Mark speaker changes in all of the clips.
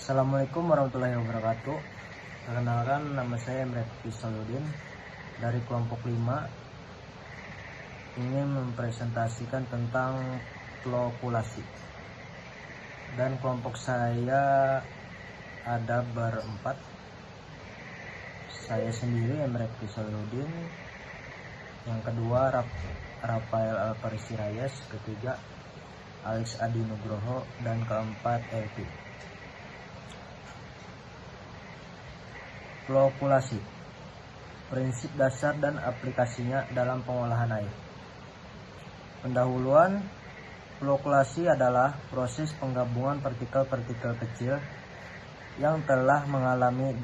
Speaker 1: Assalamualaikum warahmatullahi wabarakatuh. Perkenalkan, nama saya Emre Pisoludin dari kelompok 5, ingin mempresentasikan tentang flokulasi. Dan kelompok saya ada berempat. Saya sendiri Emre Pisoludin, yang kedua Rafael Alfarisi Rayes, ketiga Alex Adi Nugroho, dan keempat Elvi. Flokulasi, prinsip dasar dan aplikasinya dalam pengolahan air. Pendahuluan, flokulasi adalah proses penggabungan partikel-partikel kecil yang telah mengalami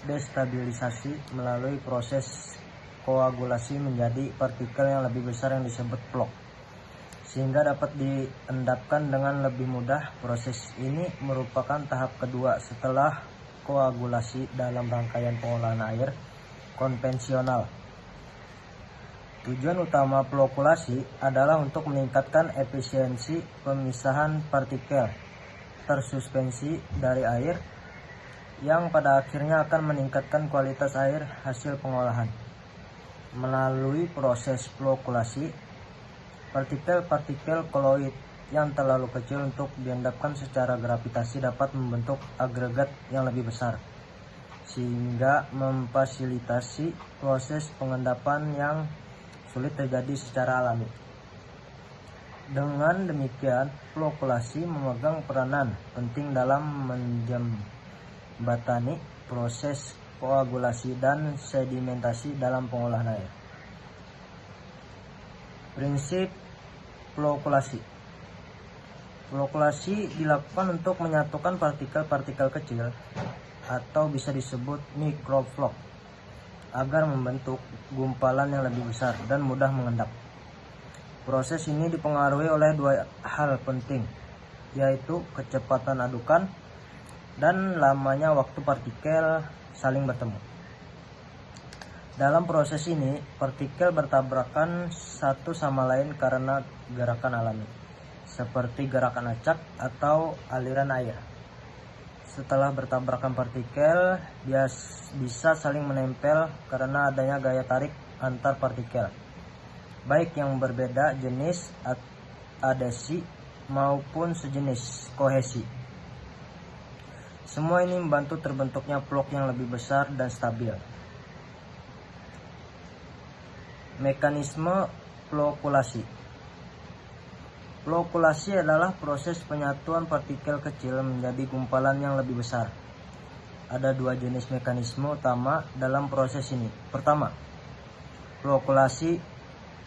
Speaker 1: destabilisasi melalui proses koagulasi menjadi partikel yang lebih besar yang disebut flok, sehingga dapat diendapkan dengan lebih mudah. Proses ini merupakan tahap kedua setelah koagulasi dalam rangkaian pengolahan air konvensional. Tujuan utama flokulasi adalah untuk meningkatkan efisiensi pemisahan partikel tersuspensi dari air, yang pada akhirnya akan meningkatkan kualitas air hasil pengolahan. Melalui proses flokulasi, partikel-partikel koloid yang terlalu kecil untuk diendapkan secara gravitasi dapat membentuk agregat yang lebih besar, sehingga memfasilitasi proses pengendapan yang sulit terjadi secara alami. Dengan demikian, flokulasi memegang peranan penting dalam menjembatani proses koagulasi dan sedimentasi dalam pengolahan air. Prinsip flokulasi. Flokulasi dilakukan untuk menyatukan partikel-partikel kecil atau bisa disebut mikroflok agar membentuk gumpalan yang lebih besar dan mudah mengendap. Proses ini dipengaruhi oleh dua hal penting, yaitu kecepatan adukan dan lamanya waktu partikel saling bertemu. Dalam proses ini, partikel bertabrakan satu sama lain karena gerakan alami, seperti gerakan acak atau aliran air. Setelah bertabrakan, partikel bisa saling menempel karena adanya gaya tarik antar partikel, baik yang berbeda jenis adhesi maupun sejenis kohesi. Semua ini membantu terbentuknya flok yang lebih besar dan stabil. Mekanisme flokulasi. Flokulasi adalah proses penyatuan partikel kecil menjadi gumpalan yang lebih besar. Ada dua jenis mekanisme utama dalam proses ini. Pertama, flokulasi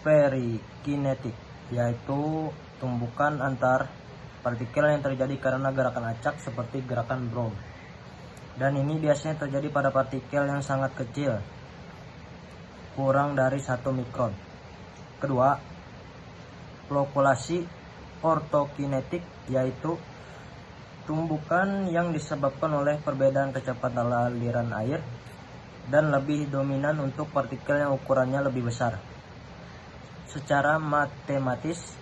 Speaker 1: perikinetik, yaitu tumbukan antar partikel yang terjadi karena gerakan acak seperti gerakan Brown. Dan ini biasanya terjadi pada partikel yang sangat kecil, kurang dari 1 mikron. Kedua, flokulasi ortokinetik, yaitu tumbukan yang disebabkan oleh perbedaan kecepatan aliran air dan lebih dominan untuk partikel yang ukurannya lebih besar. Secara matematis,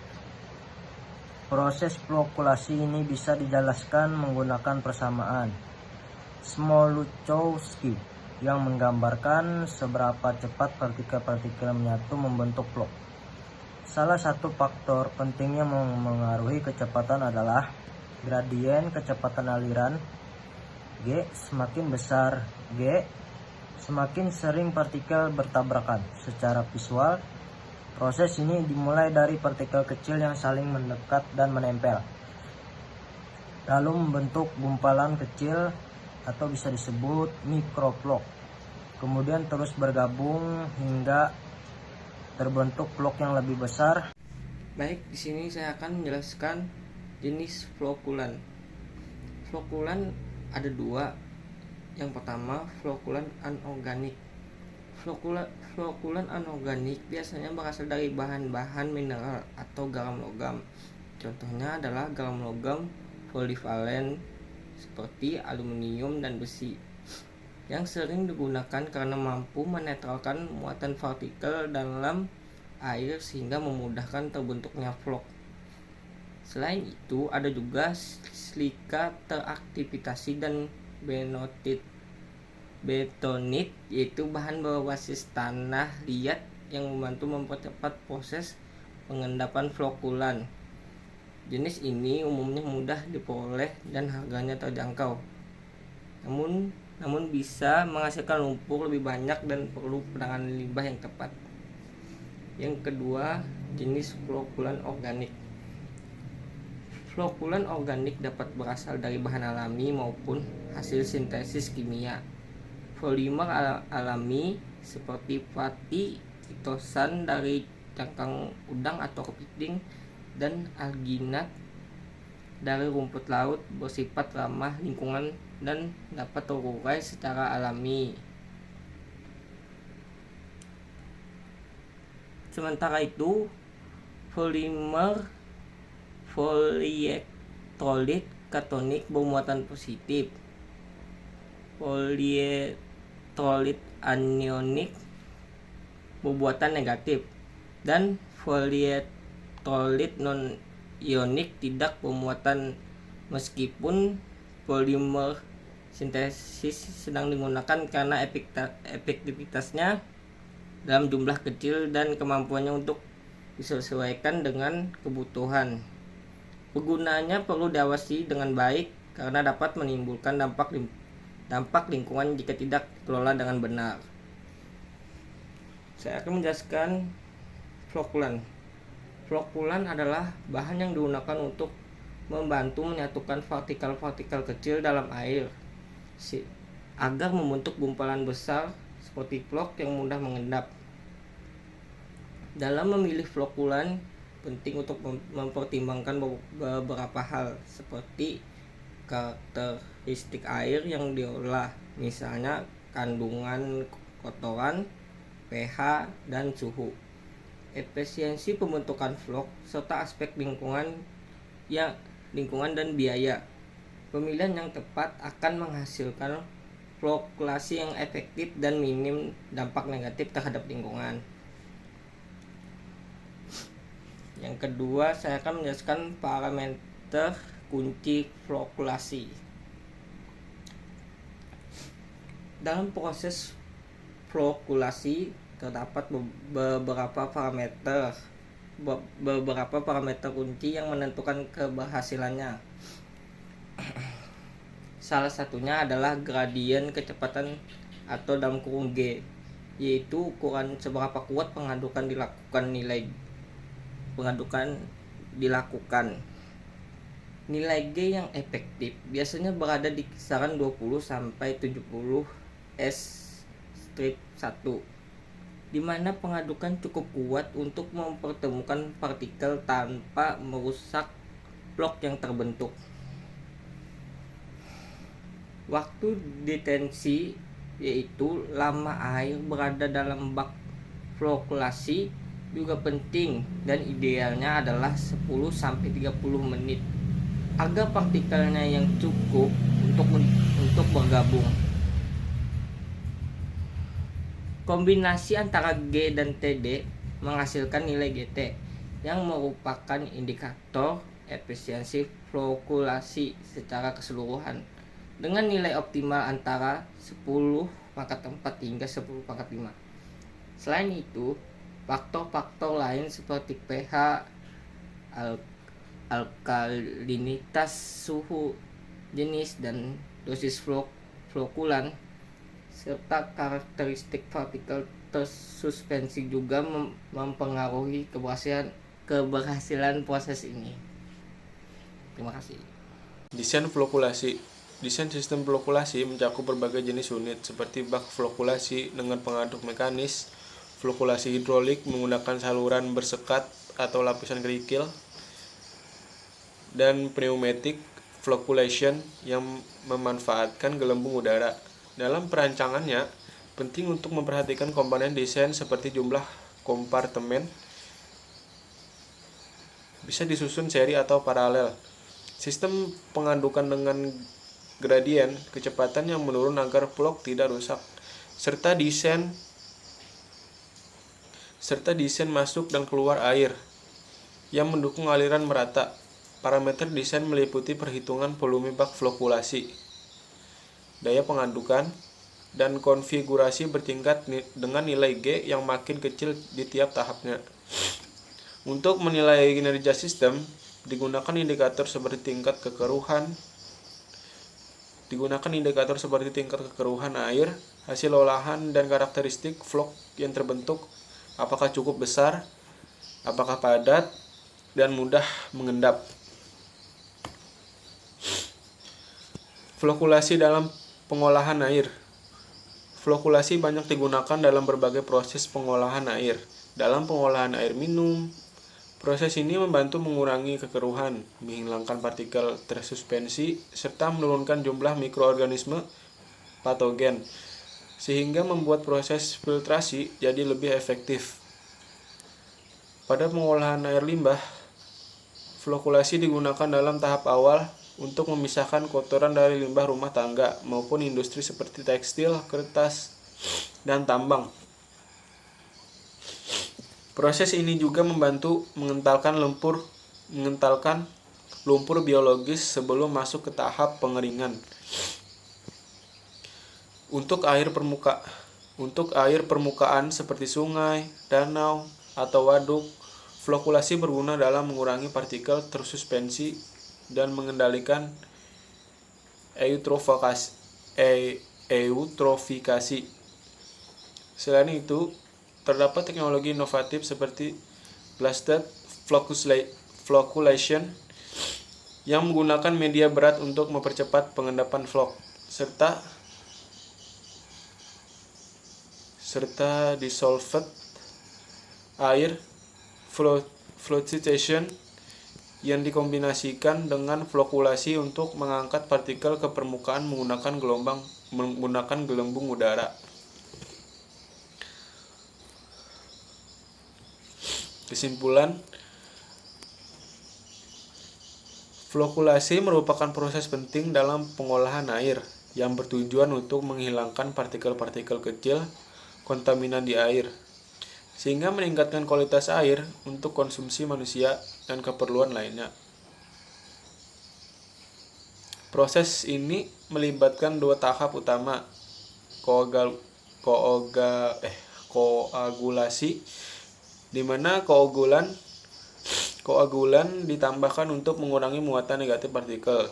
Speaker 1: proses flokulasi ini bisa dijelaskan menggunakan persamaan Smoluchowski yang menggambarkan seberapa cepat partikel-partikel menyatu membentuk flok. Salah satu faktor penting yang mengaruhi kecepatan adalah gradien kecepatan aliran. G semakin besar G, semakin sering partikel bertabrakan. Secara visual, proses ini dimulai dari partikel kecil yang saling mendekat dan menempel, lalu membentuk gumpalan kecil atau bisa disebut mikroflok, kemudian terus bergabung hingga terbentuk flok yang lebih besar.
Speaker 2: Baik, di sini saya akan menjelaskan jenis flokulan. Flokulan ada dua. Yang pertama, flokulan anorganik. Flokulan anorganik biasanya berasal dari bahan-bahan mineral atau garam logam. Contohnya adalah garam logam polivalen seperti aluminium dan besi, yang sering digunakan karena mampu menetralkan muatan partikel dalam air sehingga memudahkan terbentuknya flok. Selain itu, ada juga silika teraktivasi dan betonit, yaitu bahan berbasis tanah liat yang membantu mempercepat proses pengendapan flokulan. Jenis ini umumnya mudah diperoleh dan harganya terjangkau. Namun bisa menghasilkan lumpur lebih banyak dan perlu penanganan limbah yang tepat. Yang kedua, jenis flokulan organik. Flokulan organik dapat berasal dari bahan alami maupun hasil sintesis kimia. Polimer alami seperti pati, chitosan dari cangkang udang atau kepiting, dan alginat dari rumput laut bersifat ramah lingkungan dan dapat terurai secara alami. Sementara itu, polimer polyektrolit katonik bermuatan positif, polyektrolit anionik bermuatan negatif, dan polyektrolit non-ionik tidak bermuatan. Meskipun polimer sintesis sedang digunakan karena efektivitasnya dalam jumlah kecil dan kemampuannya untuk disesuaikan dengan kebutuhan. Penggunaannya perlu diawasi dengan baik karena dapat menimbulkan dampak lingkungan jika tidak dikelola dengan benar. Saya akan menjelaskan flokulan. Flokulan adalah bahan yang digunakan untuk membantu menyatukan partikel-partikel kecil dalam air agar membentuk gumpalan besar seperti flok yang mudah mengendap. Dalam memilih flokulan, penting untuk mempertimbangkan beberapa hal seperti karakteristik air yang diolah, misalnya kandungan kotoran, pH, dan suhu, efisiensi pembentukan flok, serta aspek lingkungan dan biaya. Pemilihan yang tepat akan menghasilkan flokulasi yang efektif dan minim dampak negatif terhadap lingkungan. Yang kedua, saya akan menjelaskan parameter kunci flokulasi. Dalam proses flokulasi terdapat beberapa parameter kunci yang menentukan keberhasilannya. Salah satunya adalah gradien kecepatan atau dalam kurung G, yaitu ukuran seberapa kuat pengadukan dilakukan. Nilai G yang efektif biasanya berada di kisaran 20 sampai 70 S-1, di mana pengadukan cukup kuat untuk mempertemukan partikel tanpa merusak blok yang terbentuk. Waktu detensi, yaitu lama air berada dalam bak flokulasi, juga penting dan idealnya adalah 10 sampai 30 menit agar partikelnya yang cukup untuk bergabung. Kombinasi antara G dan TD menghasilkan nilai GT yang merupakan indikator efisiensi flokulasi secara keseluruhan dengan nilai optimal antara 10⁴ hingga 10⁵. Selain itu, faktor-faktor lain seperti pH, alkalinitas, suhu, jenis dan dosis flokulan, serta karakteristik partikel tersuspensi juga mempengaruhi keberhasilan proses ini. Terima kasih.
Speaker 3: Desain flokulasi. Desain sistem flokulasi mencakup berbagai jenis unit seperti bak flokulasi dengan pengaduk mekanis, flokulasi hidrolik menggunakan saluran bersekat atau lapisan kerikil, dan pneumatic floculation yang memanfaatkan gelembung udara. Dalam perancangannya, penting untuk memperhatikan komponen desain seperti jumlah kompartemen, bisa disusun seri atau paralel, sistem pengadukan dengan gradien kecepatan yang menurun agar flok tidak rusak, serta desain masuk dan keluar air yang mendukung aliran merata. Parameter desain meliputi perhitungan volume bak flokulasi, daya pengadukan, dan konfigurasi bertingkat dengan nilai G yang makin kecil di tiap tahapnya. Untuk menilai kinerja sistem, digunakan indikator seperti tingkat kekeruhan air, hasil olahan, dan karakteristik flok yang terbentuk, apakah cukup besar, apakah padat, dan mudah mengendap. Flokulasi dalam pengolahan air. Flokulasi banyak digunakan dalam berbagai proses pengolahan air. Dalam pengolahan air minum, proses ini membantu mengurangi kekeruhan, menghilangkan partikel tersuspensi, serta menurunkan jumlah mikroorganisme patogen, sehingga membuat proses filtrasi jadi lebih efektif. Pada pengolahan air limbah, flokulasi digunakan dalam tahap awal untuk memisahkan kotoran dari limbah rumah tangga maupun industri seperti tekstil, kertas, dan tambang. Proses ini juga membantu mengentalkan lumpur biologis sebelum masuk ke tahap pengeringan. Untuk air permukaan seperti sungai, danau, atau waduk, flokulasi berguna dalam mengurangi partikel tersuspensi dan mengendalikan eutrofikasi. Selain itu, terdapat teknologi inovatif seperti blasted floculation yang menggunakan media berat untuk mempercepat pengendapan flok, serta dissolved air flotation yang dikombinasikan dengan flokulasi untuk mengangkat partikel ke permukaan menggunakan gelembung udara. Kesimpulan, flokulasi merupakan proses penting dalam pengolahan air yang bertujuan untuk menghilangkan partikel-partikel kecil kontaminan di air, sehingga meningkatkan kualitas air untuk konsumsi manusia dan keperluan lainnya. Proses ini melibatkan dua tahap utama, koagulasi, di mana koagulan ditambahkan untuk mengurangi muatan negatif partikel.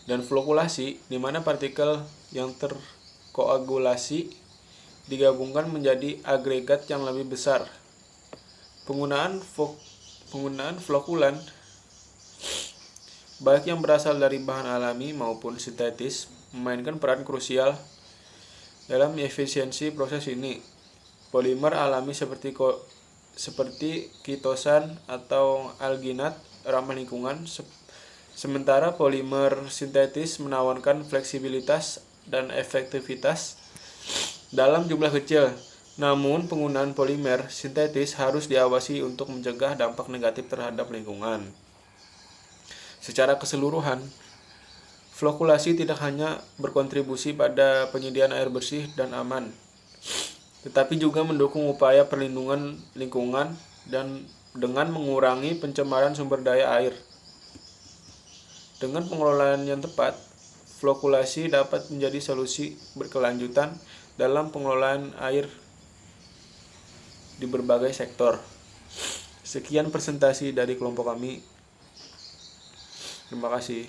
Speaker 3: Dan flokulasi, di mana partikel yang terkoagulasi digabungkan menjadi agregat yang lebih besar. Penggunaan flokulan, baik yang berasal dari bahan alami maupun sintetis, memainkan peran krusial dalam efisiensi proses ini. Polimer alami seperti kitosan atau alginat ramah lingkungan, sementara polimer sintetis menawarkan fleksibilitas dan efektivitas dalam jumlah kecil. Namun, penggunaan polimer sintetis harus diawasi untuk mencegah dampak negatif terhadap lingkungan. Secara keseluruhan, flokulasi tidak hanya berkontribusi pada penyediaan air bersih dan aman, tetapi juga mendukung upaya perlindungan lingkungan dan dengan mengurangi pencemaran sumber daya air. Dengan pengelolaan yang tepat, flokulasi dapat menjadi solusi berkelanjutan dalam pengelolaan air di berbagai sektor. Sekian presentasi dari kelompok kami. Terima kasih.